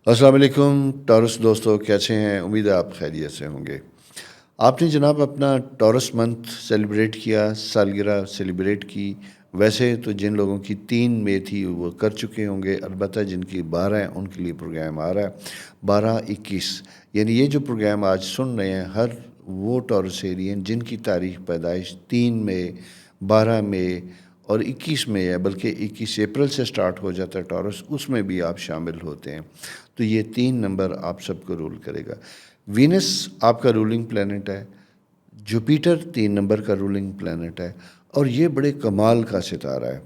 السلام علیکم ٹورس دوستو، کیسے ہیں؟ امید ہے آپ خیریت سے ہوں گے۔ آپ نے جناب اپنا ٹورس منتھ سیلیبریٹ کیا، سالگرہ سیلیبریٹ کی۔ ویسے تو جن لوگوں کی 3 مئی تھی وہ کر چکے ہوں گے، البتہ جن کی 12 ہیں ان کے لیے پروگرام آ رہا ہے 12-21، یعنی یہ جو پروگرام آج سن رہے ہیں ہر وہ ٹورسیرین جن کی تاریخ پیدائش 3 مئی، 12 مئی اور 21 مئی ہے، بلکہ 21 اپریل سے سٹارٹ ہو جاتا ہے ٹورس، اس میں بھی آپ شامل ہوتے ہیں۔ تو یہ 3 نمبر آپ سب کو رول کرے گا۔ وینس آپ کا رولنگ پلینٹ ہے، جوپیٹر 3 نمبر کا رولنگ پلینٹ ہے، اور یہ بڑے کمال کا ستارہ ہے۔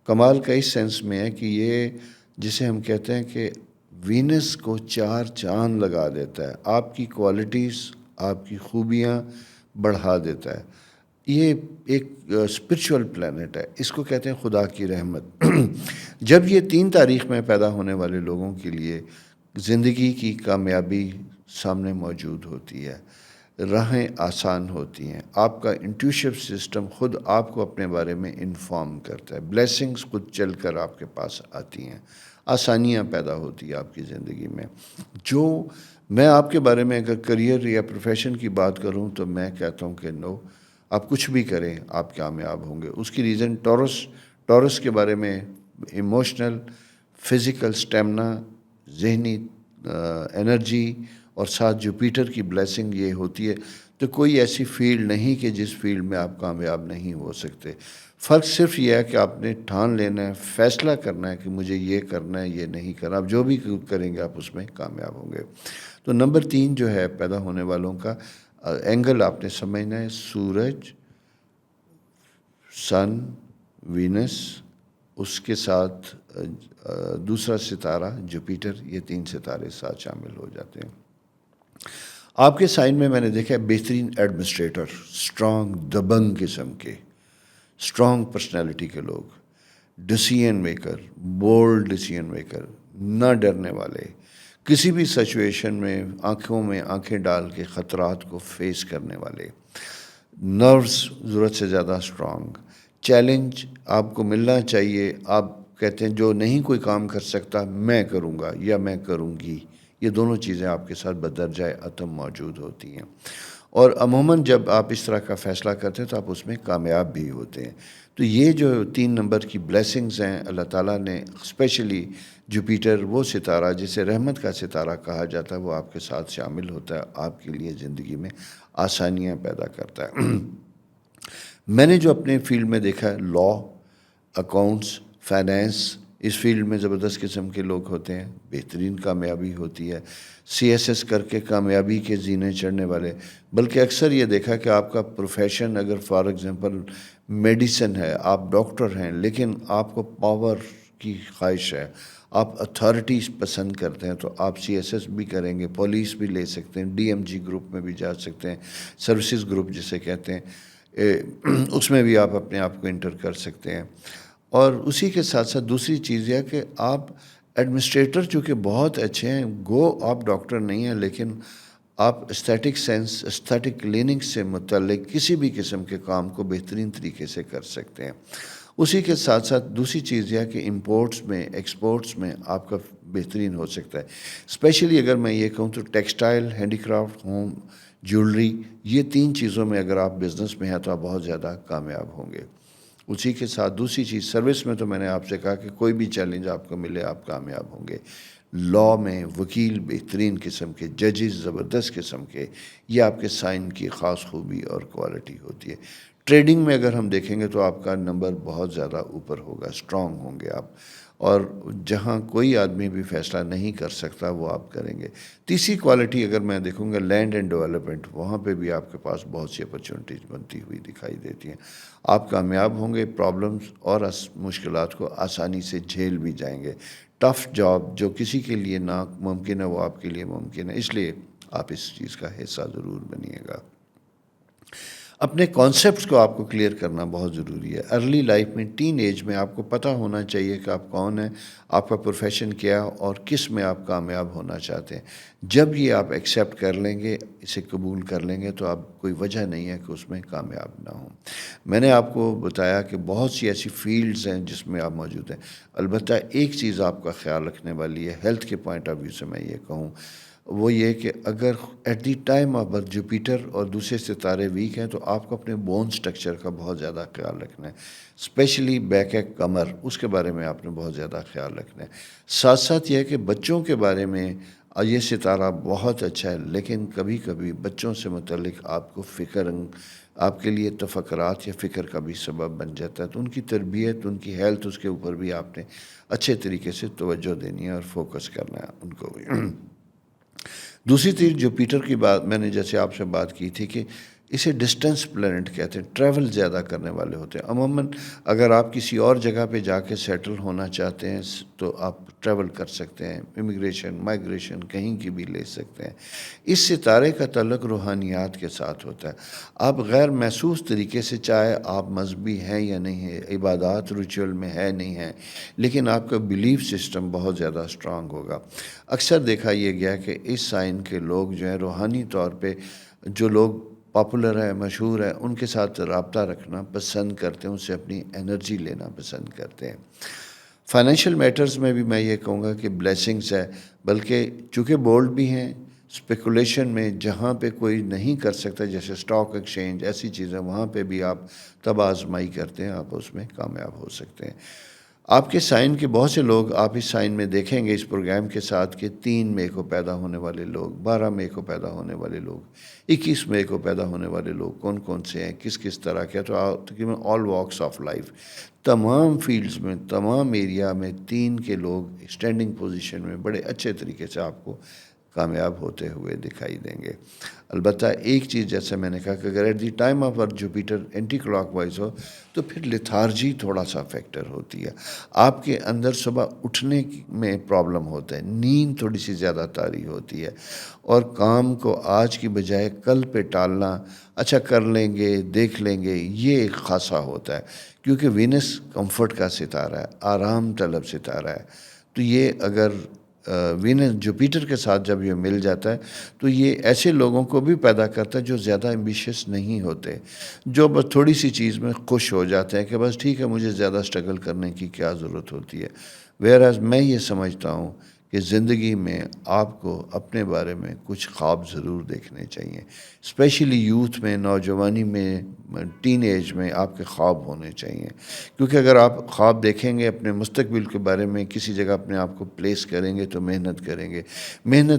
کمال کا اس سینس میں ہے کہ یہ جسے ہم کہتے ہیں کہ وینس کو 4 چاند لگا دیتا ہے، آپ کی کوالٹیز، آپ کی خوبیاں بڑھا دیتا ہے۔ یہ ایک اسپرچول پلینٹ ہے، اس کو کہتے ہیں خدا کی رحمت۔ جب یہ 3 تاریخ میں پیدا ہونے والے لوگوں کے لیے زندگی کی کامیابی سامنے موجود ہوتی ہے، راہیں آسان ہوتی ہیں، آپ کا انٹیوشو سسٹم خود آپ کو اپنے بارے میں انفارم کرتا ہے، بلیسنگز خود چل کر آپ کے پاس آتی ہیں، آسانیاں پیدا ہوتی ہیں آپ کی زندگی میں۔ جو میں آپ کے بارے میں اگر کریئر یا پروفیشن کی بات کروں تو میں کہتا ہوں کہ نو، آپ کچھ بھی کریں آپ کامیاب ہوں گے۔ اس کی ریزن ٹورس کے بارے میں ایموشنل، فزیکل سٹیمنا، ذہنی انرجی اور ساتھ جوپیٹر کی بلیسنگ یہ ہوتی ہے۔ تو کوئی ایسی فیلڈ نہیں کہ جس فیلڈ میں آپ کامیاب نہیں ہو سکتے۔ فرق صرف یہ ہے کہ آپ نے ٹھان لینا ہے، فیصلہ کرنا ہے کہ مجھے یہ کرنا ہے، یہ نہیں کرنا۔ آپ جو بھی کریں گے آپ اس میں کامیاب ہوں گے۔ تو نمبر 3 جو ہے پیدا ہونے والوں کا اینگل آپ نے سمجھنا ہے، سورج، سن، وینس، اس کے ساتھ دوسرا ستارہ جوپیٹر، یہ 3 ستارے ساتھ شامل ہو جاتے ہیں۔ آپ کے سائن میں نے دیکھا ہے بہترین ایڈمنسٹریٹر، اسٹرانگ دبنگ قسم کے، اسٹرانگ پرسنالٹی کے لوگ، decision maker, bold decision maker, نہ ڈرنے والے، کسی بھی سچویشن میں آنکھیں ڈال کے خطرات کو فیس کرنے والے، نروز ضرورت سے زیادہ اسٹرانگ، چیلنج آپ کو ملنا چاہیے، آپ کہتے ہیں جو نہیں کوئی کام کر سکتا میں کروں گا یا میں کروں گی، یہ دونوں چیزیں آپ کے ساتھ بدرجہ عتم موجود ہوتی ہیں، اور عموماً جب آپ اس طرح کا فیصلہ کرتے ہیں تو آپ اس میں کامیاب بھی ہوتے ہیں۔ تو یہ جو 3 نمبر کی بلیسنگز ہیں اللہ تعالیٰ نے اسپیشلی جوپیٹر، وہ ستارہ جسے رحمت کا ستارہ کہا جاتا ہے، وہ آپ کے ساتھ شامل ہوتا ہے، آپ کے لیے زندگی میں آسانیاں پیدا کرتا ہے۔ میں نے جو اپنے فیلڈ میں دیکھا ہے، لا، اکاؤنٹس، فائنینس، اس فیلڈ میں زبردست قسم کے لوگ ہوتے ہیں، بہترین کامیابی ہوتی ہے۔ CSS کر کے کامیابی کے زینے چڑھنے والے، بلکہ اکثر یہ دیکھا کہ آپ کا پروفیشن اگر فار ایگزامپل میڈیسن ہے، آپ ڈاکٹر ہیں، لیکن آپ کو پاور کی خواہش ہے، آپ اتھارٹیز پسند کرتے ہیں، تو آپ CSS بھی کریں گے، پولیس بھی لے سکتے ہیں، DMG گروپ میں بھی جا سکتے ہیں، سروسز گروپ جسے کہتے ہیں، اس میں بھی آپ اپنے آپ کو انٹر کر سکتے ہیں۔ اور اسی کے ساتھ ساتھ دوسری چیز یہ ہے کہ آپ ایڈمنسٹریٹر چونکہ بہت اچھے ہیں، آپ ڈاکٹر نہیں ہیں، لیکن آپ اسٹیٹک سینس، اسٹیٹک کلیننگ سے متعلق کسی بھی قسم کے کام کو بہترین طریقے سے کر سکتے ہیں۔ اسی کے ساتھ ساتھ دوسری چیز یہ ہے کہ امپورٹس میں، ایکسپورٹس میں آپ کا بہترین ہو سکتا ہے، اسپیشلی اگر میں یہ کہوں تو textile, handy craft, home, jewellery, یہ 3 چیزوں میں اگر آپ بزنس میں ہیں تو آپ بہت زیادہ کامیاب ہوں گے۔ اسی کے ساتھ دوسری چیز سروس میں، تو میں نے آپ سے کہا کہ کوئی بھی چیلنج آپ کو ملے آپ کامیاب ہوں گے۔ لا میں وکیل بہترین قسم کے، ججز زبردست قسم کے، یہ آپ کے سائن کی خاص خوبی اور کوالٹی ہوتی ہے۔ ٹریڈنگ میں اگر ہم دیکھیں گے تو آپ کا نمبر بہت زیادہ اوپر ہوگا، اسٹرانگ ہوں گے آپ، اور جہاں کوئی آدمی بھی فیصلہ نہیں کر سکتا وہ آپ کریں گے۔ تیسری کوالٹی اگر میں دیکھوں گا لینڈ اینڈ ڈیولپمنٹ، وہاں پہ بھی آپ کے پاس بہت سی اپرچونٹیز بنتی ہوئی دکھائی دیتی ہیں، آپ کامیاب ہوں گے، پرابلمز اور مشکلات کو آسانی سے جھیل بھی جائیں گے۔ ٹف جاب جو کسی کے لیے ناممکن ہے وہ آپ کے لیے ممکن ہے، اس لیے آپ اس چیز کا حصہ ضرور بنیے گا۔ اپنے کانسیپٹس کو آپ کو کلیئر کرنا بہت ضروری ہے. ارلی لائف میں ٹین ایج میں آپ کو پتہ ہونا چاہیے کہ آپ کون ہیں, آپ کا پروفیشن کیا اور کس میں آپ کامیاب ہونا چاہتے ہیں. جب یہ آپ ایکسیپٹ کر لیں گے, اسے قبول کر لیں گے, تو آپ کوئی وجہ نہیں ہے کہ اس میں کامیاب نہ ہوں. میں نے آپ کو بتایا کہ بہت سی ایسی فیلڈز ہیں جس میں آپ موجود ہیں. البتہ ایک چیز آپ کا خیال رکھنے والی ہے ہیلتھ کے پوائنٹ آف ویو سے, میں یہ کہوں وہ یہ کہ اگر at the time of birth Jupiter اور دوسرے ستارے ویک ہیں تو آپ کو اپنے بون سٹرکچر کا بہت زیادہ خیال رکھنا ہے. اسپیشلی بیک ہے, کمر, اس کے بارے میں آپ نے بہت زیادہ خیال رکھنا ہے. ساتھ ساتھ یہ ہے کہ بچوں کے بارے میں یہ ستارہ بہت اچھا ہے, لیکن کبھی کبھی بچوں سے متعلق آپ کو آپ کے لیے تفکرات یا فکر کا بھی سبب بن جاتا ہے. تو ان کی تربیت, ان کی ہیلتھ, اس کے اوپر بھی آپ نے اچھے طریقے سے توجہ دینی ہے اور فوکس کرنا ہے ان کو بھی. دوسری چیز جوپیٹر کی بات میں نے جیسے آپ سے بات کی تھی کہ اسے ڈسٹینس پلانٹ کہتے ہیں, ٹریول زیادہ کرنے والے ہوتے ہیں. عموماً اگر آپ کسی اور جگہ پہ جا کے سیٹل ہونا چاہتے ہیں تو آپ ٹریول کر سکتے ہیں, امیگریشن, مائگریشن کہیں کی بھی لے سکتے ہیں. اس ستارے کا تعلق روحانیات کے ساتھ ہوتا ہے. آپ غیر محسوس طریقے سے, چاہے آپ مذہبی ہیں یا نہیں ہیں, عبادات ریچول میں ہے نہیں ہیں, لیکن آپ کا بلیف سسٹم بہت زیادہ اسٹرانگ ہوگا. اکثر دیکھا یہ گیا کہ اس سائن کے لوگ جو ہیں روحانی طور پہ, جو لوگ پاپولر ہیں, مشہور ہیں, ان کے ساتھ رابطہ رکھنا پسند کرتے ہیں, ان سے اپنی انرجی لینا پسند کرتے ہیں. فائنینشیل میٹرز میں بھی میں یہ کہوں گا کہ بلیسنگز ہے, بلکہ چونکہ بولڈ بھی ہیں. اسپیکولیشن میں جہاں پہ کوئی نہیں کر سکتا, جیسے اسٹاک ایکسچینج, ایسی چیزیں, وہاں پہ بھی آپ تب آزمائی کرتے ہیں, آپ اس میں کامیاب ہو سکتے ہیں. آپ کے سائن کے بہت سے لوگ آپ اس سائن میں دیکھیں گے اس پروگرام کے ساتھ کہ 3 مئی کو پیدا ہونے والے لوگ, 12 مئی کو پیدا ہونے والے لوگ, 21 مئی کو پیدا ہونے والے لوگ کون کون سے ہیں, کس کس طرح کے. تو تقریباً آل واکس آف لائف, تمام فیلڈز میں, تمام ایریا میں 3 کے لوگ اسٹینڈنگ پوزیشن میں بڑے اچھے طریقے سے آپ کو کامیاب ہوتے ہوئے دکھائی دیں گے. البتہ ایک چیز جیسے میں نے کہا کہ اگر at the time of birth Jupiter anti clock wise ہو تو پھر لیتھارجی تھوڑا سا فیکٹر ہوتی ہے. آپ کے اندر صبح اٹھنے میں پرابلم ہوتا ہے, نیند تھوڑی سی زیادہ طاری ہوتی ہے, اور کام کو آج کی بجائے کل پہ ٹالنا, اچھا کر لیں گے, دیکھ لیں گے, یہ ایک خاصا ہوتا ہے. کیونکہ وینس کمفرٹ کا ستارہ ہے, آرام طلب ستارہ ہے. تو یہ اگر وینس جوپیٹر کے ساتھ جب یہ مل جاتا ہے تو یہ ایسے لوگوں کو بھی پیدا کرتا ہے جو زیادہ ایمبیشیس نہیں ہوتے, جو بس تھوڑی سی چیز میں خوش ہو جاتے ہیں کہ بس ٹھیک ہے, مجھے زیادہ اسٹرگل کرنے کی کیا ضرورت ہوتی ہے. ویئر میں یہ سمجھتا ہوں کہ زندگی میں آپ کو اپنے بارے میں کچھ خواب ضرور دیکھنے چاہیے. اسپیشلی یوتھ میں, نوجوانی میں, ٹین ایج میں آپ کے خواب ہونے چاہیے. کیونکہ اگر آپ خواب دیکھیں گے اپنے مستقبل کے بارے میں, کسی جگہ اپنے آپ کو پلیس کریں گے تو محنت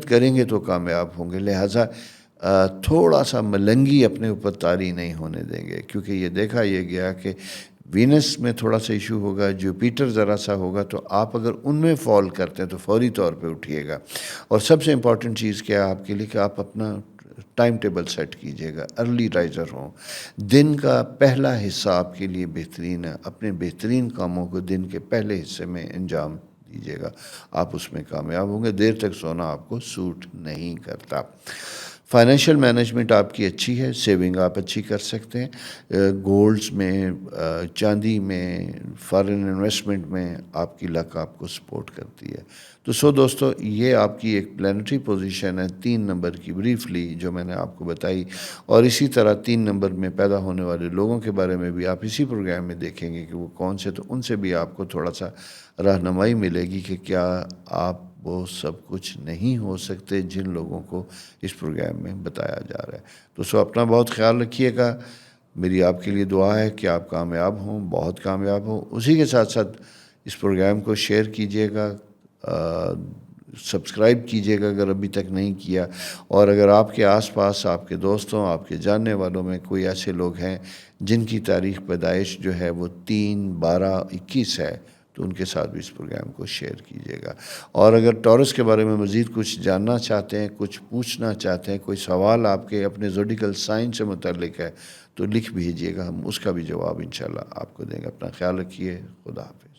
کریں گے تو کامیاب ہوں گے. لہٰذا تھوڑا سا ملنگی اپنے اوپر طاری نہیں ہونے دیں گے, کیونکہ یہ دیکھا یہ گیا کہ وینس میں تھوڑا سا ایشو ہوگا, جوپیٹر ذرا سا ہوگا, تو آپ اگر ان میں فال کرتے ہیں تو فوری طور پہ اٹھیے گا. اور سب سے امپورٹنٹ چیز کیا ہے آپ کے لیے کہ آپ اپنا ٹائم ٹیبل سیٹ کیجیے گا, ارلی رائزر ہوں. دن کا پہلا حصہ آپ کے لیے بہترین ہے, اپنے بہترین کاموں کو دن کے پہلے حصے میں انجام دیجیے گا, آپ اس میں کامیاب ہوں گے. دیر تک سونا آپ کو سوٹ نہیں کرتا. فائنینشیل مینجمنٹ آپ کی اچھی ہے, سیونگ آپ اچھی کر سکتے ہیں. گولڈز میں, چاندی میں, فارن انویسٹمنٹ میں آپ کی لک آپ کو سپورٹ کرتی ہے. تو دوستو, یہ آپ کی ایک پلانٹری پوزیشن ہے 3 نمبر کی, بریفلی جو میں نے آپ کو بتائی. اور اسی طرح 3 نمبر میں پیدا ہونے والے لوگوں کے بارے میں بھی آپ اسی پروگرام میں دیکھیں گے کہ وہ کون سے, تو ان سے بھی آپ کو تھوڑا سا رہنمائی ملے گی کہ کیا آپ وہ سب کچھ نہیں ہو سکتے جن لوگوں کو اس پروگرام میں بتایا جا رہا ہے. تو اپنا بہت خیال رکھیے گا. میری آپ کے لیے دعا ہے کہ آپ کامیاب ہوں, بہت کامیاب ہوں. اسی کے ساتھ ساتھ اس پروگرام کو شیئر کیجیے گا, سبسکرائب کیجیے گا اگر ابھی تک نہیں کیا. اور اگر آپ کے آس پاس, آپ کے دوستوں, آپ کے جاننے والوں میں کوئی ایسے لوگ ہیں جن کی تاریخ پیدائش جو ہے وہ 3/12/21 ہے, تو ان کے ساتھ بھی اس پروگرام کو شیئر کیجیے گا. اور اگر ٹورس کے بارے میں مزید کچھ جاننا چاہتے ہیں, کچھ پوچھنا چاہتے ہیں, کوئی سوال آپ کے اپنے زوڈیکل سائن سے متعلق ہے, تو لکھ بھیجیے گا, ہم اس کا بھی جواب انشاءاللہ آپ کو دیں گے. اپنا خیال رکھیے. خدا حافظ.